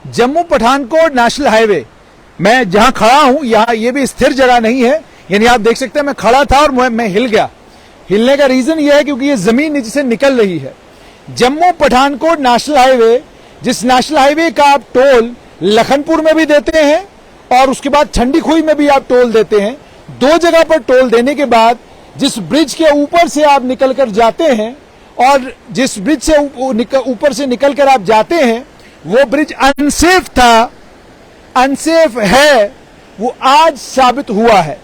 Jammu Pathankot national highway, मैं जहां खड़ा हूं यहां ये भी स्थिर जगह नहीं है, यानी आप देख सकते हैं मैं खड़ा था और मैं हिल गया। हिलने का रीजन ये है क्योंकि ये जमीन नीचे से निकल रही है। जम्मू पठानकोट नेशनल हाईवे, जिस नेशनल हाईवे का आप टोल लखनपुर में भी देते हैं और उसके बाद ठंडी खुई में भी आप टोल देते हैं, दो जगह पर टोल देने के बाद जिस ब्रिज के ऊपर से आप निकल कर जाते हैं और जिस ब्रिज से ऊपर से निकलकर आप जाते हैं वो ब्रिज अनसेफ था, अनसेफ है, वो आज साबित हुआ है।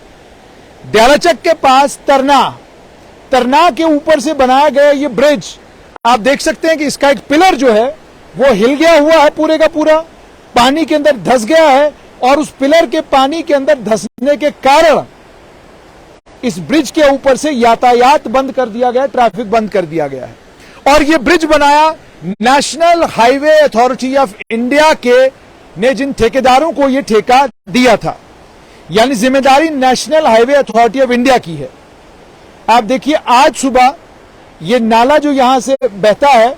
दयालाचक के पास तरना के ऊपर से बनाया गया ये ब्रिज, आप देख सकते हैं कि इसका एक पिलर जो है वो हिल गया हुआ है, पूरे का पूरा पानी के अंदर धंस गया है और उस पिलर के पानी के अंदर धंसने के कारण इस ब्रिज के ऊपर से यातायात बंद कर दिया गया, ट्रैफिक बंद कर दिया गया है। और ये ब्रिज बनाया national highway authority of India के ने, जिन ठेकेदारों को ये ठेका दिया था, यानी जिम्मेदारी national highway authority of India की है। आप देखिए आज सुबह ये नाला जो यहां से बहता है,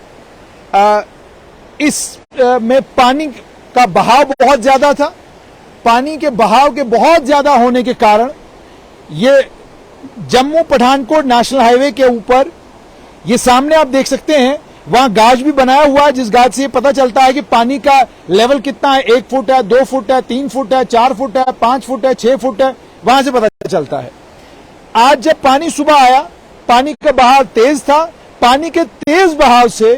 इस में पानी का बहाव बहुत ज्यादा था। पानी के बहाव के बहुत ज्यादा होने के कारण ये जम्मू पठानकोट नेशनल हाईवे के ऊपर, ये सामने आप देख सकते हैं वहां गाज भी बनाया हुआ है, जिस गाज से ये पता चलता है कि पानी का लेवल कितना है, 1 फुट है, 2 फुट है, 3 फुट है, 4 फुट है, 5 फुट है, 6 फुट है, वहां से पता चलता है। आज जब पानी सुबह आया, पानी का बहाव तेज था, पानी के तेज बहाव से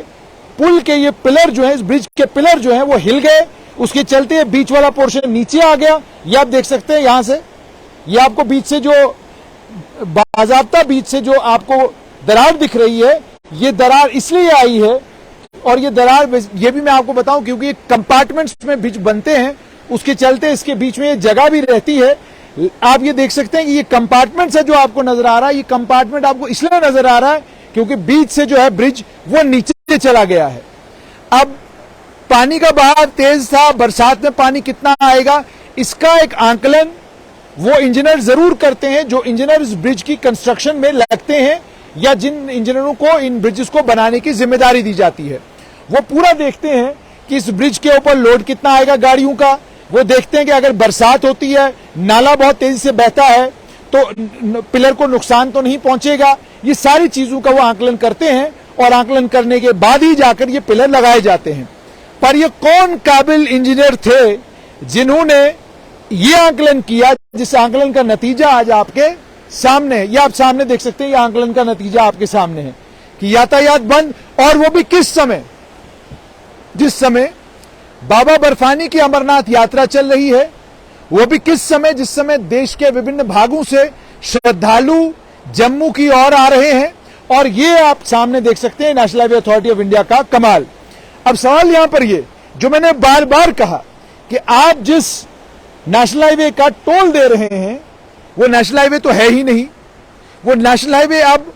पुल के ये पिलर जो है, इस ब्रिज के पिलर जो है वो हिल गए, उसके चलते बीच वाला पोर्शन नीचे आ गया। ये आप देख सकते हैं यहां से, ये आपको बीच से जो बाजाब्ता बीच से जो आपको दरार दिख रही है, ये दरार इसलिए आई है, और ये दरार ये भी मैं आपको बताऊं क्योंकि कंपार्टमेंट्स में बीच बनते हैं, उसके चलते इसके बीच में ये जगह भी रहती है। आप ये देख सकते हैं कि ये कंपार्टमेंट है जो आपको नजर आ रहा है, ये कंपार्टमेंट आपको इसलिए नजर आ रहा है क्योंकि बीच से जो है ब्रिज वो नीचे चला गया है। अब पानी का बहाव तेज था, बरसात में पानी कितना आएगा इसका एक आंकलन वो इंजीनियर जरूर करते हैं जो इंजीनियर इस ब्रिज की कंस्ट्रक्शन में लगते हैं, या जिन इंजीनियरों को इन ब्रिजेस को बनाने की जिम्मेदारी दी जाती है, वो पूरा देखते हैं कि इस ब्रिज के ऊपर लोड कितना आएगा गाड़ियों का। वो देखते हैं कि अगर बरसात होती है, नाला बहुत तेजी से बहता है तो पिलर को नुकसान तो नहीं पहुंचेगा। ये सारी चीजों का वो आंकलन करते हैं और आंकलन करने के बाद ही जाकर ये पिलर लगाए जाते हैं। पर ये कौन काबिल इंजीनियर थे जिन्होंने ये आंकलन किया, जिस आंकलन का नतीजा आज आपके सामने है। ये आप सामने देख सकते हैं, ये आंकलन का नतीजा आपके सामने है कि यातायात बंद, और वो भी किस समय, जिस समय बाबा बर्फानी की अमरनाथ यात्रा चल रही है, वो भी किस समय, जिस समय देश के विभिन्न भागों से श्रद्धालु जम्मू की ओर आ रहे हैं। और ये आप सामने देख सकते हैं national highway authority of India का कमाल। अब सवाल यहां पर ये जो मैंने बार बार कहा कि आप जिस नेशनल हाईवे का टोल दे रहे हैं वो नेशनल हाईवे तो है ही नहीं। वो नेशनल हाईवे अब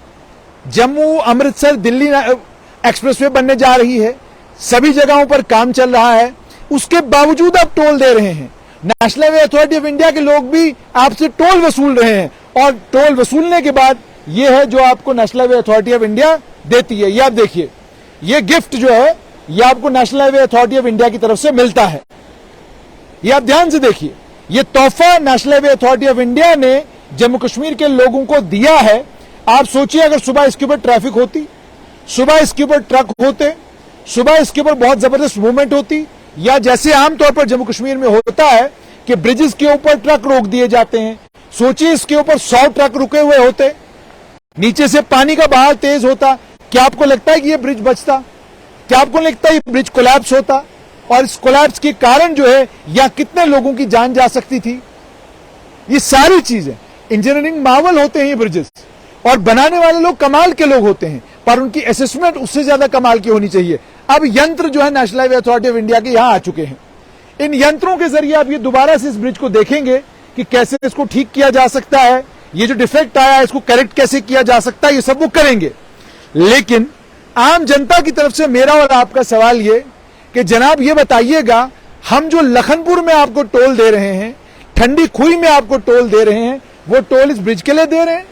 जम्मू अमृतसर दिल्ली एक्सप्रेसवे बनने जा रही है, सभी जगहों पर काम चल रहा है, उसके बावजूद आप टोल दे रहे हैं। National highway authority of India के लोग भी आपसे टोल वसूल रहे हैं, और टोल वसूलने के बाद ये है जो आपको national highway authority of India देती है। ये आप देखिए, ये गिफ्ट जो है ये आपको national highway authority of India की तरफ से मिलता है। ये आप ध्यान से देखिए, ये तोहफा national highway authority of India ने जम्मू कश्मीर के लोगों को दिया है। आप सोचिए अगर सुबह इसके ऊपर ट्रैफिक होती, सुबह इसके ऊपर ट्रक होते, सुबह इसके ऊपर बहुत जबरदस्त मूवमेंट होती, या जैसे आमतौर पर जम्मू कश्मीर में होता है कि ब्रिजेस के ऊपर ट्रक रोक दिए जाते हैं, सोचिए इसके ऊपर 100 ट्रक रुके हुए होते, नीचे से पानी का बहाव तेज होता, क्या आपको लगता है कि यह ब्रिज बचता? क्या आपको लगता है ये ब्रिज कोलैप्स होता? और इस कोलैप्स के कारण जो है या कितने लोगों की जान जा सकती थी? ये सारी चीजें इंजीनियरिंग मावल होते हैं ये ब्रिजेस, और बनाने वाले लोग कमाल के लोग होते हैं, पर उनकी असेसमेंट उससे ज्यादा कमाल की होनी चाहिए। अब यंत्र जो है national highway authority of India के यहां आ चुके हैं। इन यंत्रों के जरिए आप ये दोबारा से इस ब्रिज को देखेंगे कि कैसे इसको ठीक किया जा सकता है, ये जो डिफेक्ट आया है इसको करेक्ट कैसे किया जा सकता है, ये सब वो करेंगे। लेकिन आम जनता की तरफ से मेरा और आपका सवाल ये कि जनाब ये बताइएगा, हम जो लखनपुर में आपको टोल दे रहे हैं, ठंडी खुई में आपको टोल दे रहे हैं, वो टोल इस ब्रिज के लिए दे रहे हैं,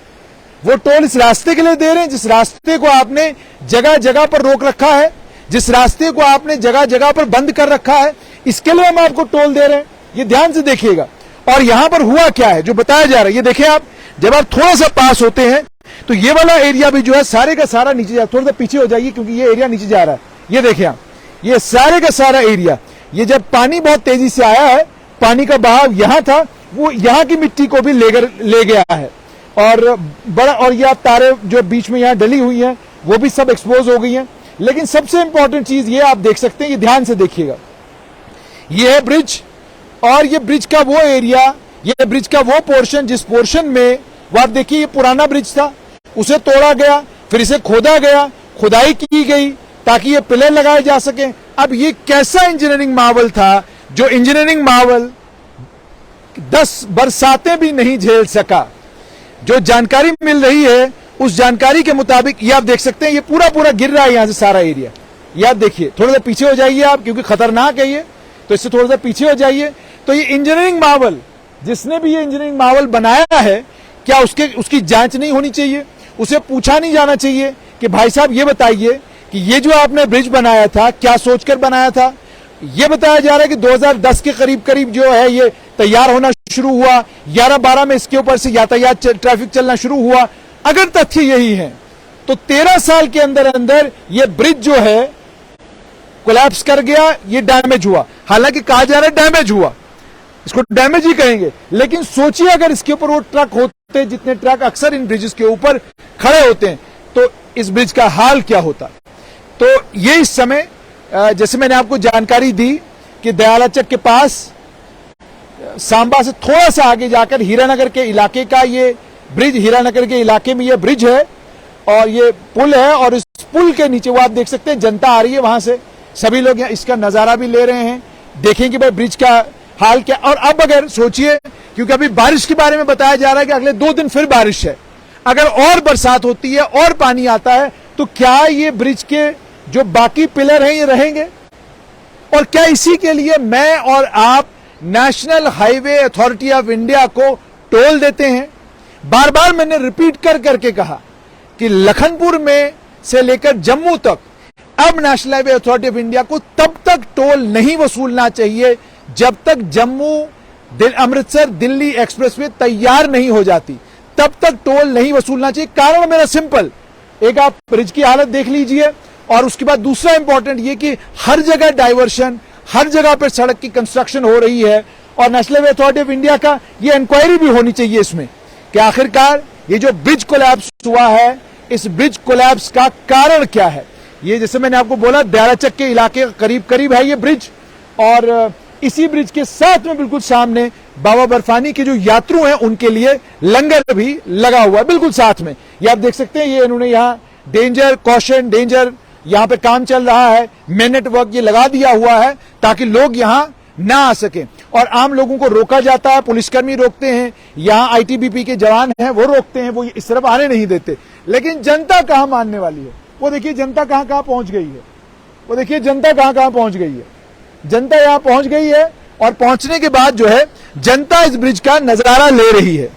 वो टोल इस रास्ते के लिए दे रहे हैं जिस रास्ते को आपने जगह जगह पर रोक रखा है, जिस रास्ते को आपने जगह जगह पर बंद कर रखा है, इसके लिए हम आपको टोल दे रहे हैं, ये ध्यान से देखिएगा। और यहां पर हुआ क्या है जो बताया जा रहा है, ये देखें आप, जब आप थोड़ा सा पास होते हैं तो ये वाला एरिया भी जो है सारे का सारा नीचे जा, थोड़ा सा पीछे हो जाइए क्योंकि ये एरिया नीचे जा रहा है। ये देखें आप, ये सारे का सारा एरिया, ये जब पानी बहुत तेजी से आया है, पानी का बहाव यहां था, वो यहां की मिट्टी को भी ले गया है। और बड़ा, और ये तारे जो बीच में यहां डली हुई हैं वो भी सब एक्सपोज हो गई हैं। लेकिन सबसे इंपॉर्टेंट चीज ये आप देख सकते हैं, ये ध्यान से देखिएगा, ये है ब्रिज, और ये ब्रिज का वो एरिया, ये ब्रिज का वो पोर्शन जिस पोर्शन में वो आप देखिए, ये पुराना ब्रिज था, उसे तोड़ा गया, फिर इसे खोदा गया, खुदाई की गई ताकि ये पिलर लगाए जा सके। अब ये कैसा इंजीनियरिंग मार्वल था जो इंजीनियरिंग मार्वल 10 बरसातें भी नहीं झेल सका। जो जानकारी मिल रही है उस जानकारी के मुताबिक ये आप देख सकते हैं, ये पूरा पूरा गिर रहा है यहां से सारा एरिया। ये आप देखिए, थोड़ा सा पीछे हो जाइए आप क्योंकि खतरनाक है ये, तो इससे थोड़ा सा पीछे हो जाइए। तो ये इंजीनियरिंग मार्वल, जिसने भी ये इंजीनियरिंग मार्वल बनाया है, क्या उसकी जांच नहीं होनी चाहिए? उसे पूछा नहीं जाना चाहिए कि भाई साहब ये बताइए कि ये जो आपने ब्रिज बनाया था क्या सोचकर बनाया था? ये बताया जा रहा है कि 2010 के करीब करीब जो है ये तैयार होना शुरू हुआ, 11-12 में इसके ऊपर से यातायात ट्रैफिक चलना शुरू हुआ। अगर तथ्य यही है तो 13 साल के अंदर अंदर ये ब्रिज जो है कोलैप्स कर गया, ये डैमेज हुआ। हालांकि कहा जा रहा है डैमेज हुआ, इसको डैमेज ही कहेंगे, लेकिन सोचिए अगर इसके ऊपर वो ट्रक होते, जितने ट्रक अक्सर इन ब्रिजेस के ऊपर खड़े होते हैं, तो इस ब्रिज का हाल क्या होता। तो ये इस समय जैसे मैंने आपको जानकारी दी कि दयालाचक के पास सांबा से थोड़ा सा आगे जाकर हीरानगर के इलाके का ये ब्रिज, हीरानगर के इलाके में ये ब्रिज है और ये पुल है, और इस पुल के नीचे वो आप देख सकते हैं जनता आ रही है, वहां से सभी लोग इसका नजारा भी ले रहे हैं, देखें कि भाई ब्रिज का हाल क्या। और अब अगर सोचिए, क्योंकि अभी बारिश के बारे में बताया जा रहा है कि अगले 2 दिन फिर बारिश है, अगर और बरसात होती है और पानी आता है तो क्या ये ब्रिज के जो बाकी पिलर हैं ये रहेंगे? और क्या इसी के लिए मैं और आप national highway authority of India को टोल देते हैं? बार बार मैंने रिपीट कर करके कहा कि लखनपुर में से लेकर जम्मू तक अब national highway authority of India को तब तक टोल नहीं वसूलना चाहिए जब तक जम्मू अमृतसर दिल्ली एक्सप्रेसवे तैयार नहीं हो जाती, तब तक टोल नहीं वसूलना चाहिए। कारण मेरा सिंपल, एक आप ब्रिज की हालत देख लीजिए, और उसके बाद दूसरा इंपॉर्टेंट ये कि हर जगह डाइवर्शन, हर जगह पर सड़क की कंस्ट्रक्शन हो रही है, और national highway authority of India का ये इंक्वायरी भी होनी चाहिए इसमें कि आखिरकार ये जो ब्रिज कोलैप्स हुआ है, इस ब्रिज कोलैप्स का कारण क्या है। ये जैसे मैंने आपको बोला दयालाचक के इलाके करीब करीब है ये ब्रिज, और इसी ब्रिज के साथ में बिल्कुल सामने बाबा बर्फानी के जो यात्रु हैं उनके लिए लंगर भी लगा हुआ है बिल्कुल साथ में। ये आप देख सकते हैं, ये इन्होंने यहाँ डेंजर, कॉशन, डेंजर, यहाँ पे काम चल रहा है, मेन नेटवर्क ये लगा दिया हुआ है ताकि लोग यहाँ ना आ सके, और आम लोगों को रोका जाता है, पुलिसकर्मी रोकते हैं, यहाँ आईटीबीपी के जवान हैं वो रोकते हैं, वो इस तरफ आने नहीं देते। लेकिन जनता कहाँ मानने वाली है? वो देखिए जनता कहाँ कहाँ पहुंच गई है, वो देखिए जनता कहाँ कहाँ पहुंच गई है। जनता यहाँ पहुंच गई है, और पहुंचने के बाद जो है जनता इस ब्रिज का नजारा ले रही है।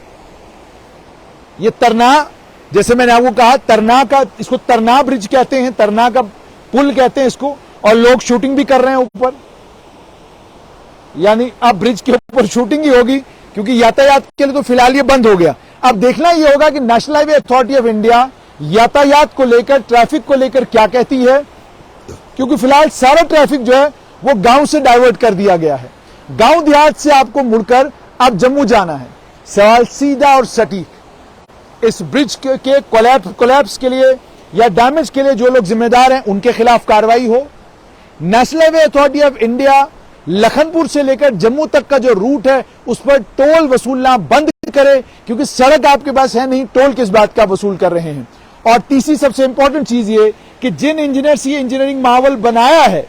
ये तरना, जैसे मैंने आपको कहा, तरना का, इसको तरना ब्रिज कहते हैं, तरना का पुल कहते हैं इसको, और लोग शूटिंग भी कर रहे हैं ऊपर। यानी अब ब्रिज के ऊपर शूटिंग ही होगी क्योंकि यातायात के लिए तो फिलहाल ये बंद हो गया। अब देखना ये होगा कि national highway authority of India यातायात को लेकर, ट्रैफिक को लेकर क्या कहती है, क्योंकि फिलहाल सारा ट्रैफिक जो है वो गांव से डाइवर्ट कर दिया गया है। गांव देहात से आपको मुड़कर अब जम्मू जाना है। सवाल सीधा और सटीक, इस ब्रिज के कोलैप्स के लिए या डैमेज के लिए जो लोग जिम्मेदार हैं उनके खिलाफ कार्रवाई हो। National highway authority of India Lakhanpur से लेकर जम्मू तक का जो रूट है उस पर टोल वसूलना बंद करे, क्योंकि सड़क आपके पास है नहीं, टोल किस बात का वसूल कर रहे हैं। और तीसरी सबसे इंपॉर्टेंट चीज ये कि जिन इंजीनियर्स ये इंजीनियरिंग मार्वल बनाया है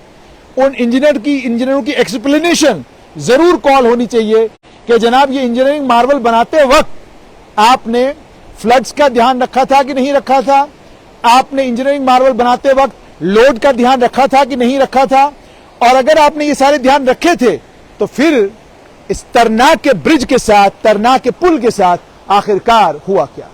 उन इंजीनियरों की एक्सप्लेनेशन जरूर कॉल होनी चाहिए कि जनाब ये इंजीनियरिंग मार्वल बनाते वक्त आपने फ्लड्स का ध्यान रखा था कि नहीं रखा था, आपने इंजीनियरिंग मार्वल बनाते वक्त लोड का ध्यान रखा था कि नहीं रखा था, और अगर आपने ये सारे ध्यान रखे थे तो फिर इस तरना के ब्रिज के साथ, तरना के पुल के साथ आखिरकार हुआ क्या।